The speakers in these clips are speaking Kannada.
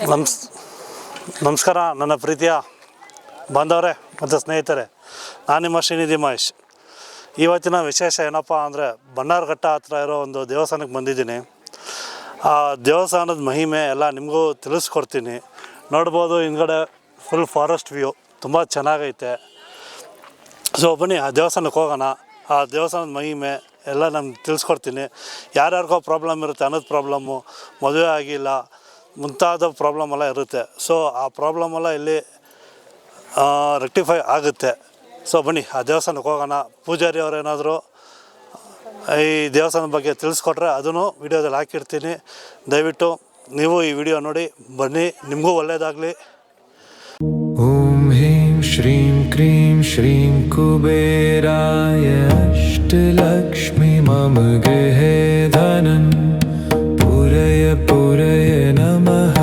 ನಮಸ್ಕಾರ ನನ್ನ ಪ್ರೀತಿಯ ಬಾಂಧವರೇ ಮತ್ತು ಸ್ನೇಹಿತರೆ, ನಾನು ನಿಮ್ಮ ಶ್ರೀನಿಧಿ ಮಹೇಶ್. ಇವತ್ತಿನ ವಿಶೇಷ ಏನಪ್ಪ ಅಂದರೆ ಬನ್ನಾರಘಟ್ಟ ಹತ್ರ ಇರೋ ಒಂದು ದೇವಸ್ಥಾನಕ್ಕೆ ಬಂದಿದ್ದೀನಿ. ಆ ದೇವಸ್ಥಾನದ ಮಹಿಮೆ ಎಲ್ಲ ನಿಮಗೂ ತಿಳಿಸ್ಕೊಡ್ತೀನಿ. ನೋಡ್ಬೋದು, ಹಿಂದ್ಗಡೆ ಫುಲ್ ಫಾರೆಸ್ಟ್ ವ್ಯೂ ತುಂಬ ಚೆನ್ನಾಗೈತೆ. ಸೊ ಬನ್ನಿ ಆ ದೇವಸ್ಥಾನಕ್ಕೆ ಹೋಗೋಣ. ಆ ದೇವಸ್ಥಾನದ ಮಹಿಮೆ ಎಲ್ಲ ನಮ್ಗೆ ತಿಳಿಸ್ಕೊಡ್ತೀನಿ. ಯಾರ್ಯಾರಿಗೋ ಪ್ರಾಬ್ಲಮ್ ಇರುತ್ತೆ, ಅನ್ನೋದು ಪ್ರಾಬ್ಲಮ್ಮು, ಮದುವೆ ಆಗಿಲ್ಲ ಮುಂತಾದ ಪ್ರಾಬ್ಲಮ್ ಎಲ್ಲ ಇರುತ್ತೆ. ಸೊ ಆ ಪ್ರಾಬ್ಲಮೆಲ್ಲ ಇಲ್ಲಿ ರೆಕ್ಟಿಫೈ ಆಗುತ್ತೆ. ಸೊ ಬನ್ನಿ ಆ ದೇವಸ್ಥಾನಕ್ಕೆ ಹೋಗೋಣ. ಪೂಜಾರಿ ಅವರೇನಾದರೂ ಈ ದೇವಸ್ಥಾನದ ಬಗ್ಗೆ ತಿಳಿಸ್ಕೊಟ್ರೆ ಅದನ್ನು ವಿಡಿಯೋದಲ್ಲಿ ಹಾಕಿರ್ತೀನಿ. ದಯವಿಟ್ಟು ನೀವು ಈ ವಿಡಿಯೋ ನೋಡಿ ಬನ್ನಿ, ನಿಮಗೂ ಒಳ್ಳೆಯದಾಗಲಿ. ಓಂ ಹ್ರೀಂ ಶ್ರೀಂ ಕ್ರೀಂ ಶ್ರೀಂ ಕುಬೇರಾಯ ಅಷ್ಟಲಕ್ಷ್ಮಿ ಮಮ ಗೃಹೇ ಧನಂ ಪುರಯ ಪುರಯ ನಮಃ.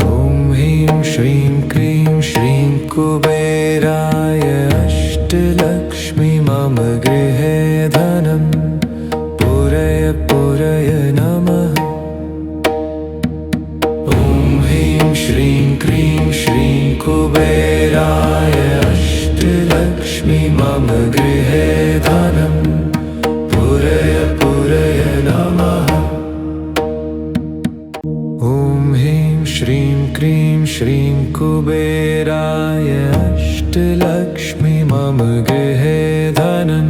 ಓಂ ಹ್ರೀಂ ಶ್ರೀಂ ಕ್ರೀಂ ಶ್ರೀಂ ಕುಬೇರಾಯ ಅಷ್ಟಲಕ್ಷ್ಮಿ ಮಮ ಗೃಹೇ ಧನಂ ಪುರಯ ಪುರಯ ನಮಃ. ಓಂ ಹ್ರೀಂ ಶ್ರೀಂ ಕ್ರೀಂ ಶ್ರೀಂ ಕುಬೇರಾಯ ಅಷ್ಟಲಕ್ಷ್ಮಿ ಮಮ ಗೃಹೇ ಧನಂ ಪುರಯ ಪುರಯ ನಮಃ. ಓಂ ಹ್ರೀಂ ಶ್ರೀಂ ಕ್ರೀಂ ಶ್ರೀಂ ಕುಬೇರಾಯ ಅಷ್ಟಲಕ್ಷ್ಮಿ ಮಮ ಗೃಹೇ ಧನಂ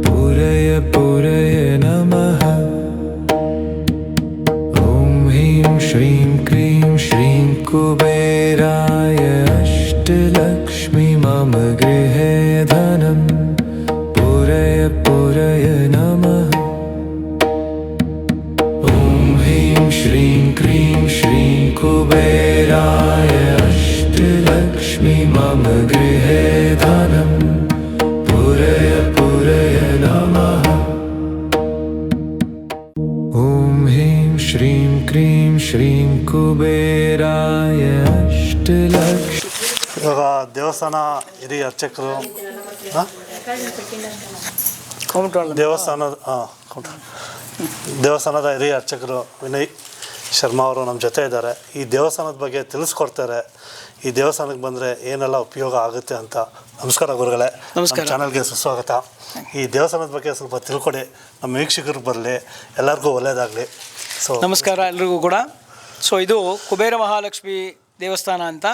ಪುರಯ ಪುರಯ ನಮಃ. ಓಂ ಹ್ರೀಂ ಶ್ರೀಂ ಕ್ರೀಂ ಶ್ರೀಂ ಕುಬೇರಾಯ ಅಷ್ಟಲಕ್ಷ್ಮಿ ಮಮ ಗೃಹೇ ಧನಂ ಪುರಯ ಪುರಯ ನಮಃ. ಓಂ ಹ್ರೀಂ ಶ್ರೀಂ ಕ್ರೀಂ ಶ್ರೀಂ ಕುಬೇರಾಯ ಅಷ್ಟಲಕ್ಷ್ಮಿ ಮಮ ಗೃಹೇ ಧನಂ ಪುರಯ ಪುರಯ ನಮಃ. ಓಂ ಹ್ರೀಂ ಶ್ರೀಂ ಕ್ರೀಂ ಶ್ರೀಂ ಕುಬೇರಾಯ ಅಷ್ಟಲಕ್ಷ್ಮಿ. ಇವಾಗ ದೇವಸ್ಥಾನ ಹಿರಿಯ ಅರ್ಚಕರು, ದೇವಸ್ಥಾನದ ಹಿರಿಯ ಅರ್ಚಕರು ವಿನಯ್ ಶರ್ಮಾ ಅವರು ನಮ್ಮ ಜೊತೆ ಇದ್ದಾರೆ. ಈ ದೇವಸ್ಥಾನದ ಬಗ್ಗೆ ತಿಳಿಸ್ಕೊಡ್ತಾರೆ. ಈ ದೇವಸ್ಥಾನಕ್ಕೆ ಬಂದರೆ ಏನೆಲ್ಲ ಉಪಯೋಗ ಆಗುತ್ತೆ ಅಂತ. ನಮಸ್ಕಾರ ಗುರುಗಳೇ, ನಮ್ಮ ಚಾನಲ್ಗೆ ಸುಸ್ವಾಗತ. ಈ ದೇವಸ್ಥಾನದ ಬಗ್ಗೆ ಸ್ವಲ್ಪ ತಿಳ್ಕೊಡಿ, ನಮ್ಮ ವೀಕ್ಷಕರಿಗೆ ಬರಲಿ, ಎಲ್ಲರಿಗೂ ಒಳ್ಳೆಯದಾಗಲಿ. ಸೊ ನಮಸ್ಕಾರ ಎಲ್ರಿಗೂ ಕೂಡ. ಸೊ ಇದು ಕುಬೇರ ಮಹಾಲಕ್ಷ್ಮಿ ದೇವಸ್ಥಾನ ಅಂತ,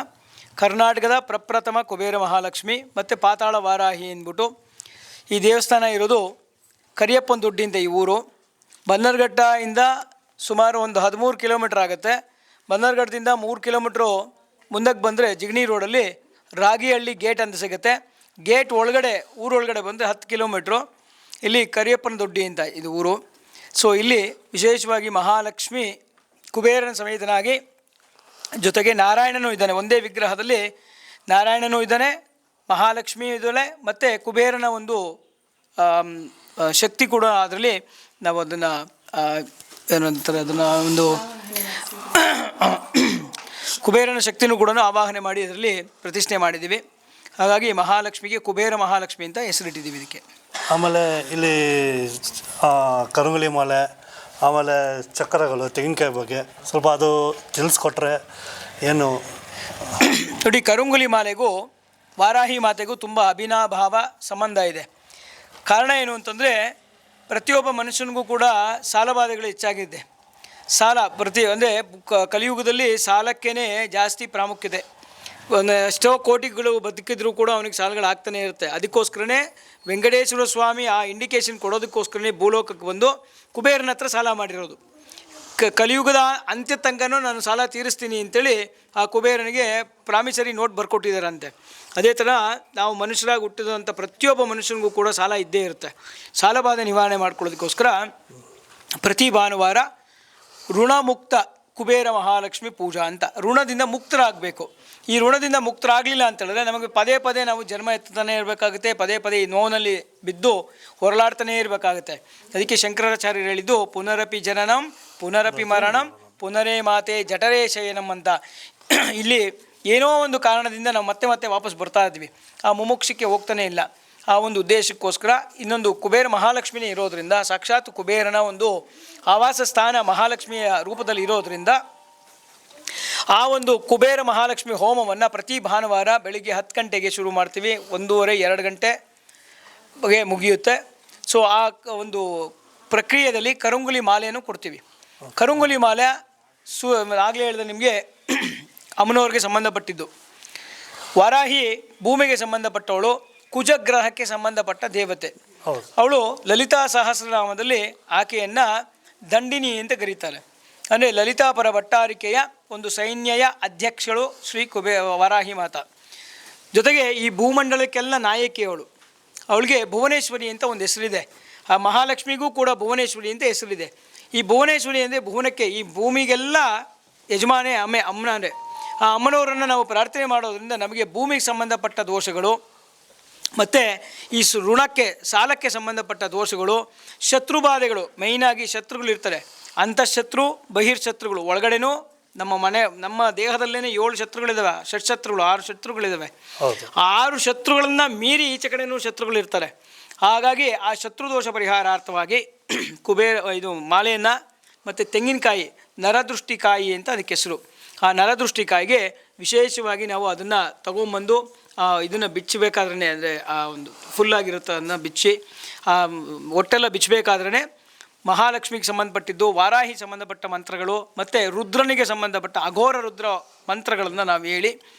ಕರ್ನಾಟಕದ ಪ್ರಪ್ರಥಮ ಕುಬೇರ ಮಹಾಲಕ್ಷ್ಮಿ ಮತ್ತು ಪಾತಾಳ ವಾರಾಹಿ ಅಂದ್ಬಿಟ್ಟು ಈ ದೇವಸ್ಥಾನ ಇರೋದು ಕರಿಯಪ್ಪನ ದೊಡ್ಡಿ ಅಂತ ಈ ಊರು. ಬನ್ನರ್ಘಟ್ಟದಿಂದ ಸುಮಾರು ಒಂದು 13 ಕಿಲೋಮೀಟ್ರ್ ಆಗುತ್ತೆ. ಬನ್ನರ್ಘಟ್ಟದಿಂದ 3 ಕಿಲೋಮೀಟ್ರು ಮುಂದಕ್ಕೆ ಬಂದರೆ ಜಿಗಣಿ ರೋಡಲ್ಲಿ ರಾಗಿಹಳ್ಳಿ ಗೇಟ್ ಅಂತ ಸಿಗುತ್ತೆ. ಗೇಟ್ ಒಳಗಡೆ ಊರೊಳಗಡೆ ಬಂದರೆ 10 ಕಿಲೋಮೀಟ್ರು. ಇಲ್ಲಿ ಕರಿಯಪ್ಪನ ದೊಡ್ಡಿ ಅಂತ ಇದು ಊರು. ಸೊ ಇಲ್ಲಿ ವಿಶೇಷವಾಗಿ ಮಹಾಲಕ್ಷ್ಮಿ ಕುಬೇರನ ಸಮೇತನಾಗಿ, ಜೊತೆಗೆ ನಾರಾಯಣನೂ ಇದ್ದಾನೆ. ಒಂದೇ ವಿಗ್ರಹದಲ್ಲಿ ನಾರಾಯಣನೂ ಇದ್ದಾನೆ, ಮಹಾಲಕ್ಷ್ಮಿ ಇದ್ದಾಳೆ, ಮತ್ತು ಕುಬೇರನ ಒಂದು ಶಕ್ತಿ ಕೂಡ ಅದರಲ್ಲಿ ನಾವು ಅದನ್ನು ಏನಂತಾರೆ, ಅದನ್ನು ಒಂದು ಕುಬೇರನ ಶಕ್ತಿನೂ ಕೂಡ ಆವಾಹನೆ ಮಾಡಿ ಅದರಲ್ಲಿ ಪ್ರತಿಷ್ಠೆ ಮಾಡಿದ್ದೀವಿ. ಹಾಗಾಗಿ ಮಹಾಲಕ್ಷ್ಮಿಗೆ ಕುಬೇರ ಮಹಾಲಕ್ಷ್ಮಿ ಅಂತ ಹೆಸರಿಟ್ಟಿದ್ದೀವಿ ಇದಕ್ಕೆ. ಆಮೇಲೆ ಇಲ್ಲಿ ಕರುಂಗಲಿ ಮಾಲೆ, ಆಮೇಲೆ ಚಕ್ರಗಳು, ತೆಂಗಿನಕಾಯಿ ಬಗ್ಗೆ ಸ್ವಲ್ಪ ಅದು ತಿಳಿಸ್ಕೊಟ್ರೆ ಏನು. ನೋಡಿ, ಕರುಂಗುಲಿ ಮಾಲೆಗೂ ವಾರಾಹಿ ಮಾತೆಗೂ ತುಂಬ ಅವಿನಾಭಾವ ಸಂಬಂಧ ಇದೆ. ಕಾರಣ ಏನು ಅಂತಂದರೆ, ಪ್ರತಿಯೊಬ್ಬ ಮನುಷ್ಯನಿಗೂ ಕೂಡ ಸಾಲಬಾಧೆಗಳು ಹೆಚ್ಚಾಗಿದೆ. ಸಾಲ ಅಂದರೆ ಕಲಿಯುಗದಲ್ಲಿ ಸಾಲಕ್ಕೇ ಜಾಸ್ತಿ ಪ್ರಾಮುಖ್ಯತೆ. ಎಷ್ಟೋ ಕೋಟಿಗಳು ಬದುಕಿದ್ರೂ ಕೂಡ ಅವನಿಗೆ ಸಾಲಗಳು ಆಗ್ತಾನೆ ಇರುತ್ತೆ. ಅದಕ್ಕೋಸ್ಕರನೇ ವೆಂಕಟೇಶ್ವರ ಸ್ವಾಮಿ ಆ ಇಂಡಿಕೇಶನ್ ಕೊಡೋದಕ್ಕೋಸ್ಕರನೇ ಭೂಲೋಕಕ್ಕೆ ಬಂದು ಕುಬೇರನ ಹತ್ರ ಸಾಲ ಮಾಡಿರೋದು. ಕಲಿಯುಗದ ಅಂತ್ಯ ತನಕನೂ ನಾನು ಸಾಲ ತೀರಿಸ್ತೀನಿ ಅಂತೇಳಿ ಆ ಕುಬೇರನಿಗೆ ಪ್ರಾಮಿಸರಿ ನೋಟ್ ಬರ್ಕೊಟ್ಟಿದ್ದಾರಂತೆ. ಅದೇ ಥರ ನಾವು ಮನುಷ್ಯರಾಗಿ ಹುಟ್ಟಿದಂಥ ಪ್ರತಿಯೊಬ್ಬ ಮನುಷ್ಯನಿಗೂ ಕೂಡ ಸಾಲ ಇದ್ದೇ ಇರುತ್ತೆ. ಸಾಲಬಾಧೆ ನಿವಾರಣೆ ಮಾಡ್ಕೊಳ್ಳೋದಕ್ಕೋಸ್ಕರ ಪ್ರತಿ ಭಾನುವಾರ ಋಣಮುಕ್ತ ಕುಬೇರ ಮಹಾಲಕ್ಷ್ಮಿ ಪೂಜಾ ಅಂತ, ಋಣದಿಂದ ಮುಕ್ತರಾಗಬೇಕು. ಈ ಋಣದಿಂದ ಮುಕ್ತರಾಗಲಿಲ್ಲ ಅಂತೇಳಿದ್ರೆ ನಮಗೆ ಪದೇ ಪದೇ ನಾವು ಜನ್ಮ ಎತ್ತತಾನೆ ಇರಬೇಕಾಗುತ್ತೆ. ಪದೇ ಪದೇ ಈ ನೋವಿನಲ್ಲಿ ಬಿದ್ದು ಹೊರಲಾಡ್ತಾನೇ ಇರಬೇಕಾಗುತ್ತೆ. ಅದಕ್ಕೆ ಶಂಕರಾಚಾರ್ಯರು ಹೇಳಿದ್ದು ಪುನರಪಿ ಜನನಂ ಪುನರಪಿ ಮರಣಂ ಪುನರೇ ಮಾತೆ ಜಠರೇ ಶಯನಂ ಅಂತ. ಇಲ್ಲಿ ಏನೋ ಒಂದು ಕಾರಣದಿಂದ ನಾವು ಮತ್ತೆ ಮತ್ತೆ ವಾಪಸ್ ಬರ್ತಾ ಇದ್ವಿ, ಆ ಮುಮುಕ್ಷಕ್ಕೆ ಹೋಗ್ತಾನೆ ಇಲ್ಲ. ಆ ಒಂದು ಉದ್ದೇಶಕ್ಕೋಸ್ಕರ ಇನ್ನೊಂದು ಕುಬೇರ ಮಹಾಲಕ್ಷ್ಮಿನೇ ಇರೋದರಿಂದ, ಸಾಕ್ಷಾತ್ ಕುಬೇರನ ಒಂದು ಆವಾಸ ಸ್ಥಾನ ಮಹಾಲಕ್ಷ್ಮಿಯ ರೂಪದಲ್ಲಿ ಇರೋದರಿಂದ ಆ ಒಂದು ಕುಬೇರ ಮಹಾಲಕ್ಷ್ಮಿ ಹೋಮವನ್ನು ಪ್ರತಿ ಭಾನುವಾರ ಬೆಳಿಗ್ಗೆ 10 ಗಂಟೆಗೆ ಶುರು ಮಾಡ್ತೀವಿ, 1:30-2 ಗಂಟೆ ಮುಗಿಯುತ್ತೆ. ಸೊ ಆ ಒಂದು ಪ್ರಕ್ರಿಯೆಯಲ್ಲಿ ಕರುಂಗುಲಿ ಮಾಲೆಯನ್ನು ಕೊಡ್ತೀವಿ. ಕರುಂಗುಲಿ ಮಾಲೆ ಆಗಲೇ ಹೇಳಿದೆ ನಿಮಗೆ ಅಮ್ಮನವ್ರಿಗೆ ಸಂಬಂಧಪಟ್ಟಿದ್ದು. ವಾರಾಹಿ ಭೂಮಿಗೆ ಸಂಬಂಧಪಟ್ಟವಳು, ಕುಜಗ್ರಹಕ್ಕೆ ಸಂಬಂಧಪಟ್ಟ ದೇವತೆ. ಅವಳು ಲಲಿತಾ ಸಹಸ್ರನಾಮದಲ್ಲಿ ಆಕೆಯನ್ನು ದಂಡಿನಿ ಅಂತ ಕರೀತಾರೆ. ಅಂದರೆ ಲಲಿತಾಪರ ಭಟ್ಟಾರಿಕೆಯ ಒಂದು ಸೈನ್ಯಯ ಅಧ್ಯಕ್ಷಳು ಶ್ರೀ ವಾರಾಹಿ ಮಾತಾ. ಜೊತೆಗೆ ಈ ಭೂಮಂಡಲಕ್ಕೆಲ್ಲ ನಾಯಕಿಯವಳು. ಅವಳಿಗೆ ಭುವನೇಶ್ವರಿ ಅಂತ ಒಂದು ಹೆಸರಿದೆ. ಆ ಮಹಾಲಕ್ಷ್ಮಿಗೂ ಕೂಡ ಭುವನೇಶ್ವರಿ ಅಂತ ಹೆಸರಿದೆ. ಈ ಭುವನೇಶ್ವರಿ ಅಂದರೆ ಭುವನಕ್ಕೆ, ಈ ಭೂಮಿಗೆಲ್ಲ ಯಜಮಾನೆ ಅಮ್ಮನವರೇ. ಆ ಅಮ್ಮನವರನ್ನು ನಾವು ಪ್ರಾರ್ಥನೆ ಮಾಡೋದ್ರಿಂದ ನಮಗೆ ಭೂಮಿಗೆ ಸಂಬಂಧಪಟ್ಟ ದೋಷಗಳು ಮತ್ತು ಈ ಋಣಕ್ಕೆ ಸಾಲಕ್ಕೆ ಸಂಬಂಧಪಟ್ಟ ದೋಷಗಳು, ಶತ್ರುಬಾಧೆಗಳು, ಮೇಯ್ನಾಗಿ ಶತ್ರುಗಳಿರ್ತಾರೆ, ಅಂತಃಶತ್ರು ಬಹಿರ್ಶತ್ರುಗಳು. ಒಳಗಡೆನೂ ನಮ್ಮ ದೇಹದಲ್ಲೇ 7 ಶತ್ರುಗಳಿದ್ದಾವೆ, ಷಟ್ಶತ್ರುಗಳು 6 ಶತ್ರುಗಳಿದ್ದಾವೆ. 6 ಶತ್ರುಗಳನ್ನು ಮೀರಿ ಈಚೆ ಕಡೆಯೂ ಶತ್ರುಗಳಿರ್ತಾರೆ. ಹಾಗಾಗಿ ಆ ಶತ್ರುದೋಷ ಪರಿಹಾರಾರ್ಥವಾಗಿ ಇದು ಮಾಲೆಯನ್ನು ಮತ್ತು ತೆಂಗಿನಕಾಯಿ, ನರದೃಷ್ಟಿಕಾಯಿ ಅಂತ ಅದಕ್ಕೆ ಹೆಸರು. ಆ ನರದೃಷ್ಟಿಕಾಯಿಗೆ ವಿಶೇಷವಾಗಿ ನಾವು ಅದನ್ನು ತಗೊಂಬಂದು ಇದನ್ನು ಬಿಚ್ಚಬೇಕಾದ್ರೆ, ಅಂದರೆ ಆ ಒಂದು ಫುಲ್ಲಾಗಿರುತ್ತೆ ಅದನ್ನು ಬಿಚ್ಚಿ ಒಟ್ಟೆಲ್ಲ ಬಿಚ್ಚಬೇಕಾದ್ರೆ ಮಹಾಲಕ್ಷ್ಮಿಗೆ ಸಂಬಂಧಪಟ್ಟಿದ್ದು, ವಾರಾಹಿ ಸಂಬಂಧಪಟ್ಟ ಮಂತ್ರಗಳು ಮತ್ತು ರುದ್ರನಿಗೆ ಸಂಬಂಧಪಟ್ಟ ಅಘೋರ ರುದ್ರ ಮಂತ್ರಗಳನ್ನು ನಾವು ಹೇಳಿ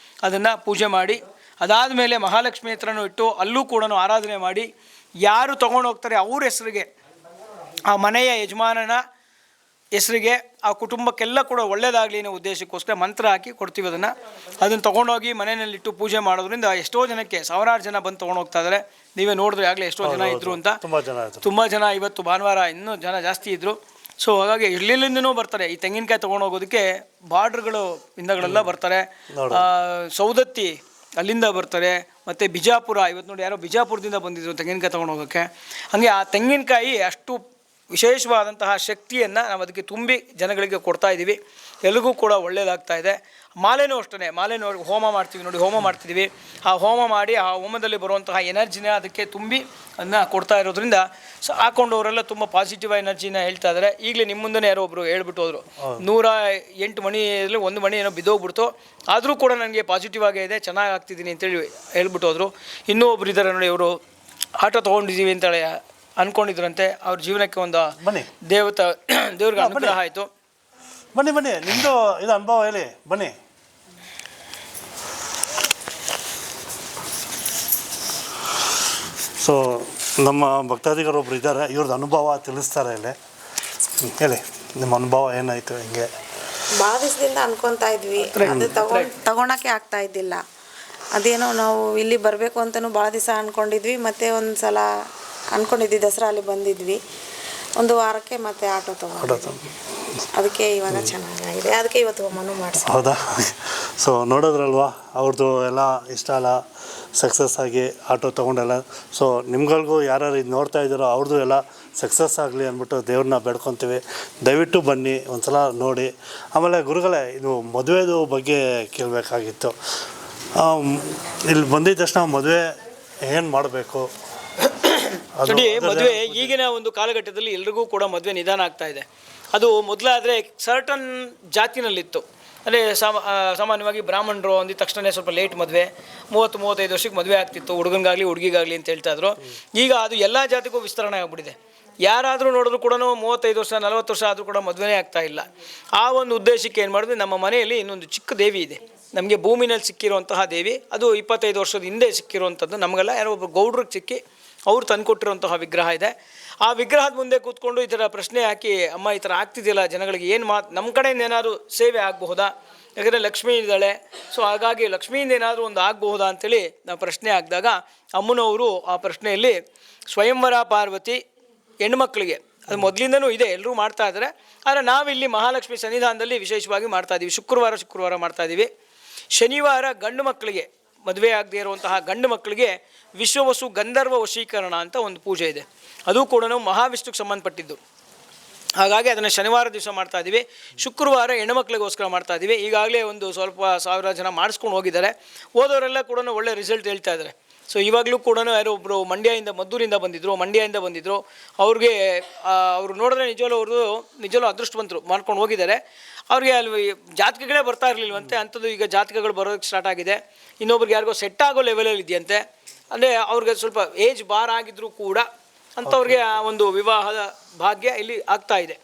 ಅದನ್ನು ಪೂಜೆ ಮಾಡಿ, ಅದಾದ ಮೇಲೆ ಮಹಾಲಕ್ಷ್ಮಿ ಹತ್ರನೂ ಇಟ್ಟು ಅಲ್ಲೂ ಕೂಡ ಆರಾಧನೆ ಮಾಡಿ, ಯಾರು ತೊಗೊಂಡು ಹೋಗ್ತಾರೆ ಅವ್ರ ಹೆಸರಿಗೆ, ಆ ಮನೆಯ ಯಜಮಾನನ ಹೆಸರಿಗೆ, ಆ ಕುಟುಂಬಕ್ಕೆಲ್ಲ ಕೂಡ ಒಳ್ಳೆಯದಾಗಲಿ ಅನ್ನೋ ಉದ್ದೇಶಕ್ಕೋಸ್ಕರ ಮಂತ್ರ ಹಾಕಿ ಕೊಡ್ತೀವಿ. ಅದನ್ನು ತೊಗೊಂಡೋಗಿ ಮನೆಯಲ್ಲಿಟ್ಟು ಪೂಜೆ ಮಾಡೋದ್ರಿಂದ ಎಷ್ಟೋ ಜನಕ್ಕೆ, ಸಾವಿರಾರು ಜನ ಬಂದು ತೊಗೊಂಡು ಹೋಗ್ತಾ ಇದ್ದಾರೆ. ನೀವೇ ನೋಡಿದ್ರೆ ಆಗಲೇ ಎಷ್ಟೋ ಜನ ಇದ್ದರು ಅಂತ. ತುಂಬ ಜನ ಇವತ್ತು ಭಾನುವಾರ ಇನ್ನೂ ಜನ ಜಾಸ್ತಿ ಇದ್ದರು. ಸೊ ಹಾಗಾಗಿ ಎಲ್ಲಿಂದನೂ ಬರ್ತಾರೆ ಈ ತೆಂಗಿನಕಾಯಿ ತೊಗೊಂಡು ಹೋಗೋದಕ್ಕೆ. ಬಾರ್ಡ್ರ್ಗಳು ಇಂದಗಳೆಲ್ಲ ಬರ್ತಾರೆ, ಸೌದತ್ತಿ ಅಲ್ಲಿಂದ ಬರ್ತಾರೆ, ಮತ್ತು ಬಿಜಾಪುರ, ಇವತ್ತು ನೋಡಿ ಯಾರೋ ಬಿಜಾಪುರದಿಂದ ಬಂದಿದ್ರು ತೆಂಗಿನಕಾಯಿ ತೊಗೊಂಡು ಹೋಗೋಕ್ಕೆ. ಹಾಗೆ ಆ ತೆಂಗಿನಕಾಯಿ ಅಷ್ಟು ವಿಶೇಷವಾದಂತಹ ಶಕ್ತಿಯನ್ನು ನಾವು ಅದಕ್ಕೆ ತುಂಬಿ ಜನಗಳಿಗೆ ಕೊಡ್ತಾ ಇದ್ದೀವಿ. ಎಲ್ರಿಗೂ ಕೂಡ ಒಳ್ಳೆಯದಾಗ್ತಾ ಇದೆ. ಮಾಲೆನೂ ಅಷ್ಟೇ, ಮಾಲೆನೂ ಹೋಮ ಮಾಡ್ತೀವಿ ನೋಡಿ, ಹೋಮ ಮಾಡ್ತಿದ್ದೀವಿ. ಆ ಹೋಮ ಮಾಡಿ ಆ ಹೋಮದಲ್ಲಿ ಬರುವಂತಹ ಎನರ್ಜಿನ ಅದಕ್ಕೆ ತುಂಬಿ ಅದನ್ನ ಕೊಡ್ತಾ ಇರೋದ್ರಿಂದ ಹಾಕೊಂಡವರೆಲ್ಲ ತುಂಬ ಪಾಸಿಟಿವ್ ಎನರ್ಜಿನ ಹೇಳ್ತಾ ಇದ್ದಾರೆ. ಈಗಲೇ ನಿಮ್ಮ ಮುಂದೆ ಯಾರೋ ಒಬ್ಬರು ಹೇಳ್ಬಿಟ್ಟು ಹೋದರು, 108 ಮಣಿಯಲ್ಲಿ 1 ಮಣಿ ಏನೋ ಬಿದ್ದೋಗ್ಬಿಡ್ತು, ಆದರೂ ಕೂಡ ನನಗೆ ಪಾಸಿಟಿವ್ ಆಗೇ ಇದೆ, ಚೆನ್ನಾಗಿ ಆಗ್ತಿದ್ದೀನಿ ಅಂತೇಳಿ ಹೇಳ್ಬಿಟ್ಟು ಹೋದರು. ಇನ್ನೂ ಒಬ್ರು ಇದ್ದಾರೆ ನೋಡಿ, ಇವರು ಆಟೋ ತೊಗೊಂಡಿದ್ದೀವಿ ಅಂತೇಳಿ ಅಂದ್ಕೊಂಡಿದ್ರಂತೆ. ಅವ್ರ ಜೀವನಕ್ಕೆ ಒಂದು ದೇವ್ರಿಗೆ ಅನುಗ್ರಹ ಆಯಿತು. ಬನ್ನಿ ನಿಮ್ಮದು ಇದು ಅನುಭವ ಹೇಳಿ ಬನ್ನಿ. ಸೊ ನಮ್ಮ ಭಕ್ತಾದಿಗರು ಒಬ್ರು ಇದ್ದಾರೆ, ಇವ್ರದ್ದು ಅನುಭವ ತಿಳಿಸ್ತಾರೆ ಇಲ್ಲಿ. ಹೇಳಿ ನಿಮ್ಮ ಅನುಭವ ಏನಾಯಿತು? ಹಿಂಗೆ ಭಾಳ ದಿವಸದಿಂದ ಅನ್ಕೊತಾ ಇದ್ವಿ, ಅದು ತಗೊಳಕ್ಕೆ ಆಗ್ತಾ ಇದ್ದಿಲ್ಲ. ಅದೇನೋ ನಾವು ಇಲ್ಲಿ ಬರಬೇಕು ಅಂತಲೂ ಭಾಳ ದಿವಸ ಅಂದ್ಕೊಂಡಿದ್ವಿ. ಮತ್ತು ಒಂದು ಸಲ ಅಂದ್ಕೊಂಡಿದ್ವಿ ದಸರಾ ಅಲ್ಲಿ ಬಂದಿದ್ವಿ, 1 ವಾರಕ್ಕೆ ಮತ್ತೆ ಆಟೋ ತೊಗೊಂಡು, ಅದಕ್ಕೆ ಇವಾಗ ಚೆನ್ನಾಗಿದೆ. ಅದಕ್ಕೆ ಇವತ್ತು ಹೋಮನೂ ಮಾಡಿಸಿ. ಹೌದಾ? ಸೊ ನೋಡೋದ್ರಲ್ವಾ ಅವ್ರದ್ದು ಎಲ್ಲ ಇಷ್ಟ ಅಲ್ಲ, ಸಕ್ಸಸ್ ಆಗಿ ಆಟೋ ತೊಗೊಂಡೆಲ್ಲ. ಸೊ ನಿಮ್ಗಳಿಗೂ ಯಾರು ಇದು ನೋಡ್ತಾ ಇದ್ದಾರೋ ಅವ್ರದ್ದು ಎಲ್ಲ ಸಕ್ಸಸ್ ಆಗಲಿ ಅಂದ್ಬಿಟ್ಟು ದೇವ್ರನ್ನ ಬೇಡ್ಕೊತೀವಿ. ದಯವಿಟ್ಟು ಬನ್ನಿ, ಒಂದು ಸಲ ನೋಡಿ. ಆಮೇಲೆ ಗುರುಗಳೇ, ಇದು ಮದುವೆದು ಬಗ್ಗೆ ಕೇಳಬೇಕಾಗಿತ್ತು. ಇಲ್ಲಿ ಬಂದಿದ್ದ ತಕ್ಷಣ ಮದುವೆ ಏನು ಮಾಡಬೇಕು? ನೋಡಿ, ಮದುವೆ ಈಗಿನ ಒಂದು ಕಾಲಘಟ್ಟದಲ್ಲಿ ಎಲ್ರಿಗೂ ಕೂಡ ಮದುವೆ ನಿಧಾನ ಆಗ್ತಾ ಇದೆ. ಅದು ಮೊದಲಾದರೆ ಸರ್ಟನ್ ಜಾತಿನಲ್ಲಿತ್ತು. ಅಂದರೆ ಸಾಮಾನ್ಯವಾಗಿ ಬ್ರಾಹ್ಮಣರು ಅಂದಿದ ತಕ್ಷಣ ಸ್ವಲ್ಪ ಲೇಟ್ ಮದುವೆ, 30-35 ವರ್ಷಕ್ಕೆ ಮದುವೆ ಆಗ್ತಿತ್ತು, ಹುಡುಗನಿಗಾಗಲಿ ಹುಡುಗಿಗಾಗಲಿ ಅಂತ ಹೇಳ್ತಾ ಇದ್ರು. ಈಗ ಅದು ಎಲ್ಲ ಜಾತಿಗೂ ವಿಸ್ತರಣೆ ಆಗಿಬಿಟ್ಟಿದೆ. ಯಾರಾದರೂ ನೋಡಿದ್ರು ಕೂಡ 35 ವರ್ಷ 40 ವರ್ಷ ಆದರೂ ಕೂಡ ಮದುವೆನೇ ಆಗ್ತಾ ಇಲ್ಲ. ಆ ಒಂದು ಉದ್ದೇಶಕ್ಕೆ ಏನು ಮಾಡಿದ್ವಿ, ನಮ್ಮ ಮನೆಯಲ್ಲಿ ಇನ್ನೊಂದು ಚಿಕ್ಕ ದೇವಿ ಇದೆ, ನಮಗೆ ಭೂಮಿನಲ್ಲಿ ಸಿಕ್ಕಿರುವಂತಹ ದೇವಿ. ಅದು 25 ವರ್ಷದ ಹಿಂದೆ ಸಿಕ್ಕಿರುವಂಥದ್ದು. ನಮಗೆಲ್ಲ ಯಾರೋ ಒಬ್ಬರು ಗೌಡ್ರಿಗೆ ಸಿಕ್ಕಿ ಅವ್ರು ತಂದುಕೊಟ್ಟಿರುವಂತಹ ವಿಗ್ರಹ ಇದೆ. ಆ ವಿಗ್ರಹದ ಮುಂದೆ ಕೂತ್ಕೊಂಡು ಈ ಥರ ಪ್ರಶ್ನೆ ಹಾಕಿ, ಅಮ್ಮ ಈ ಥರ ಆಗ್ತಿದೆಯಲ್ಲ ಜನಗಳಿಗೆ, ಏನು ನಮ್ಮ ಕಡೆಯಿಂದ ಏನಾದರೂ ಸೇವೆ ಆಗಬಹುದಾ? ಯಾಕಂದರೆ ಲಕ್ಷ್ಮೀ ಇದ್ದಾಳೆ, ಸೊ ಹಾಗಾಗಿ ಲಕ್ಷ್ಮಿಯಿಂದ ಏನಾದರೂ ಒಂದು ಆಗಬಹುದಾ ಅಂಥೇಳಿ ನಾವು ಪ್ರಶ್ನೆ ಹಾಕಿದಾಗ ಅಮ್ಮನವರು ಆ ಪ್ರಶ್ನೆಯಲ್ಲಿ ಸ್ವಯಂವರ ಪಾರ್ವತಿ ಹೆಣ್ಮಕ್ಳಿಗೆ, ಅದು ಮೊದಲಿಂದನೂ ಇದೆ, ಎಲ್ಲರೂ ಮಾಡ್ತಾ ಇದ್ದಾರೆ. ಆದರೆ ನಾವಿಲ್ಲಿ ಮಹಾಲಕ್ಷ್ಮಿ ಸನ್ನಿಧಾನದಲ್ಲಿ ವಿಶೇಷವಾಗಿ ಮಾಡ್ತಾಯಿದ್ದೀವಿ. ಶುಕ್ರವಾರ ಮಾಡ್ತಾಯಿದ್ದೀವಿ. ಶನಿವಾರ ಗಂಡು ಮಕ್ಕಳಿಗೆ, ಮದುವೆ ಆಗದೇ ಇರುವಂತಹ ಗಂಡು ಮಕ್ಕಳಿಗೆ ವಿಶ್ವವಸು ಗಂಧರ್ವ ವಶೀಕರಣ ಅಂತ ಒಂದು ಪೂಜೆ ಇದೆ. ಅದು ಕೂಡ ನಾವು ಮಹಾವಿಷ್ಣುಗೆ ಸಂಬಂಧಪಟ್ಟಿದ್ದು. ಹಾಗಾಗಿ ಅದನ್ನು ಶನಿವಾರ ದಿವಸ ಮಾಡ್ತಾಯಿದ್ದೀವಿ. ಶುಕ್ರವಾರ ಹೆಣ್ಮಕ್ಳಿಗೋಸ್ಕರ ಮಾಡ್ತಾಯಿದ್ದೀವಿ. ಈಗಾಗಲೇ ಒಂದು ಸ್ವಲ್ಪ 1000 ಜನ ಮಾಡಿಸ್ಕೊಂಡು ಹೋಗಿದ್ದಾರೆ. ಹೋದವರೆಲ್ಲ ಕೂಡ ಒಳ್ಳೆ ರಿಸಲ್ಟ್ ಹೇಳ್ತಾ ಇದ್ದಾರೆ. ಸೊ ಇವಾಗಲೂ ಕೂಡ ಯಾರೋ ಒಬ್ಬರು ಮದ್ದೂರಿಂದ ಬಂದಿದ್ದರು. ಅವ್ರಿಗೆ ಅವರು ನೋಡಿದ್ರೆ ನಿಜವಲ್ಲೂ ಅದೃಷ್ಟವಂತರು ಮಾಡ್ಕೊಂಡು ಹೋಗಿದ್ದಾರೆ. ಅವ್ರಿಗೆ ಅಲ್ಲಿ ಜಾತಕಗಳೇ ಬರ್ತಾ ಇರಲಿಲ್ವಂತೆ, ಅಂಥದ್ದು ಈಗ ಜಾತಕಗಳು ಬರೋದಕ್ಕೆ ಸ್ಟಾರ್ಟ್ ಆಗಿದೆ. ಇನ್ನೊಬ್ರಿಗೆ ಯಾರಿಗೋ ಸೆಟ್ ಆಗೋ ಲೆವೆಲಲ್ಲಿ ಇದೆಯಂತೆ. ಅಂದರೆ ಅವ್ರಿಗೆ ಸ್ವಲ್ಪ ಏಜ್ ಬಾರ್ ಆಗಿದ್ದರೂ ಕೂಡ ಅಂಥವ್ರಿಗೆ ಆ ಒಂದು ವಿವಾಹದ ಭಾಗ್ಯ ಇಲ್ಲಿ ಆಗ್ತಾ ಇದೆ.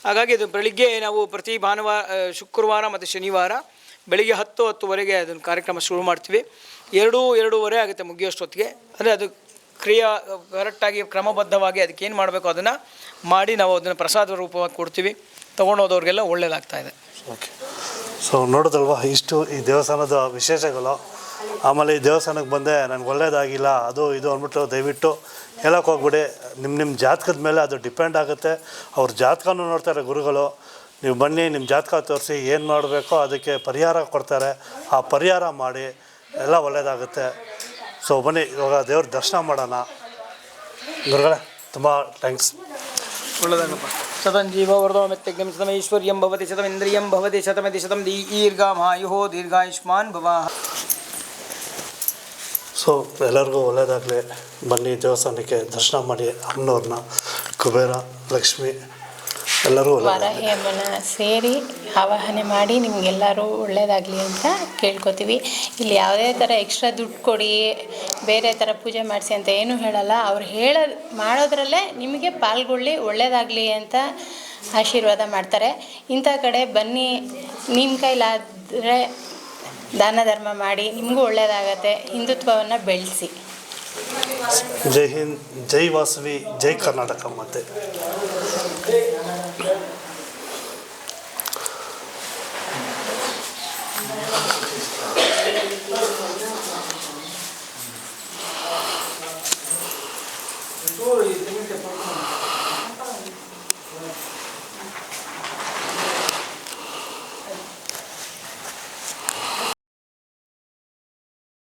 ಹಾಗಾಗಿ ಇದು ಬೆಳಿಗ್ಗೆ ನಾವು ಪ್ರತಿ ಶುಕ್ರವಾರ ಮತ್ತು ಶನಿವಾರ ಬೆಳಿಗ್ಗೆ 10:10ವರೆಗೆ ಅದನ್ನು ಕಾರ್ಯಕ್ರಮ ಶುರು ಮಾಡ್ತೀವಿ. 2-2:30 ಆಗುತ್ತೆ ಮುಗಿಯೋಷ್ಟೊತ್ತಿಗೆ. ಅಂದರೆ ಅದು ಕರೆಕ್ಟಾಗಿ ಕ್ರಮಬದ್ಧವಾಗಿ ಅದಕ್ಕೆ ಏನು ಮಾಡಬೇಕು ಅದನ್ನು ಮಾಡಿ ನಾವು ಅದನ್ನು ಪ್ರಸಾದ ರೂಪವಾಗಿ ಕೊಡ್ತೀವಿ. ತೊಗೊಂಡೋದವ್ರಿಗೆಲ್ಲ ಒಳ್ಳೆಯದಾಗ್ತಾಯಿದೆ. ಓಕೆ. ಸೊ ನೋಡೋದಲ್ವಾ ಇಷ್ಟು ಈ ದೇವಸ್ಥಾನದ ವಿಶೇಷಗಳು. ಆಮೇಲೆ ಈ ದೇವಸ್ಥಾನಕ್ಕೆ ಬಂದೆ ನನಗೆ ಒಳ್ಳೇದಾಗಿಲ್ಲ ಅದು ಇದು ಅಂದ್ಬಿಟ್ಟು ದಯವಿಟ್ಟು ಹೇಳೋಕ್ಕೆ ಹೋಗ್ಬಿಡಿ. ನಿಮ್ಮ ಜಾತಕದ ಮೇಲೆ ಅದು ಡಿಪೆಂಡ್ ಆಗುತ್ತೆ. ಅವ್ರ ಜಾತಕನೂ ನೋಡ್ತಾರೆ ಗುರುಗಳು. ನೀವು ಬನ್ನಿ, ನಿಮ್ಮ ಜಾತಕ ತೋರಿಸಿ ಏನು ಮಾಡಬೇಕೋ ಅದಕ್ಕೆ ಪರಿಹಾರ ಕೊಡ್ತಾರೆ. ಆ ಪರಿಹಾರ ಮಾಡಿ ಎಲ್ಲ ಒಳ್ಳೆಯದಾಗುತ್ತೆ. ಸೊ ಬನ್ನಿ ಇವಾಗ ದೇವ್ರ ದರ್ಶನ ಮಾಡೋಣ. ಗುರುಗಳೇ ತುಂಬ ಥ್ಯಾಂಕ್ಸ್. ಒಳ್ಳೆಯದಾಗಪ್ಪ. ಶತಂ ಜೀವ ವರ್ಧೋ ಮೆತ್ತಗ್ನಂ ಶತಂ ಐಶ್ವರ್ಯಂ ಭವತಿ ಶತಂ ಇಂದ್ರಿಯಂ ಭವತಿ ಶತಮತಿ ಶತಂ ದೀರ್ಘಾಮಾಯುಃ ದೀರ್ಘಾಯುಷ್ಮಾನ್ ಭವಃ. ಸೊ ಎಲ್ಲರಿಗೂ ಒಳ್ಳೆಯದಾಗಲಿ. ಬನ್ನಿ ದೇವಸ್ಥಾನಕ್ಕೆ ದರ್ಶನ ಮಾಡಿ ಅಮ್ಮನವ್ರನ್ನ, ಕುಬೇರ, ಲಕ್ಷ್ಮಿ ಎಲ್ಲರೂ ವಾರಾಹಿ ಅಮ್ಮನ ಸೇರಿ ಆವಾಹನೆ ಮಾಡಿ ನಿಮಗೆಲ್ಲರೂ ಒಳ್ಳೆಯದಾಗಲಿ ಅಂತ ಕೇಳ್ಕೊತೀವಿ. ಇಲ್ಲಿ ಯಾವುದೇ ಥರ ಎಕ್ಸ್ಟ್ರಾ ದುಡ್ಡು ಕೊಡಿ, ಬೇರೆ ಥರ ಪೂಜೆ ಮಾಡಿಸಿ ಅಂತ ಏನೂ ಹೇಳಲ್ಲ. ಅವ್ರು ಮಾಡೋದ್ರಲ್ಲೇ ನಿಮಗೆ ಪಾಲ್ಗೊಳ್ಳಿ, ಒಳ್ಳೆಯದಾಗಲಿ ಅಂತ ಆಶೀರ್ವಾದ ಮಾಡ್ತಾರೆ. ಇಂಥ ಕಡೆ ಬನ್ನಿ, ನಿಮ್ಮ ಕೈಲಾದರೆ ದಾನ ಧರ್ಮ ಮಾಡಿ, ನಿಮಗೂ ಒಳ್ಳೆಯದಾಗತ್ತೆ. ಹಿಂದುತ್ವವನ್ನು ಬೆಳೆಸಿ. ಜೈ ಹಿಂದ್, ಜೈ ವಾಸವಿ, ಜೈ ಕರ್ನಾಟಕ. ಮತ್ತೆ ಇದು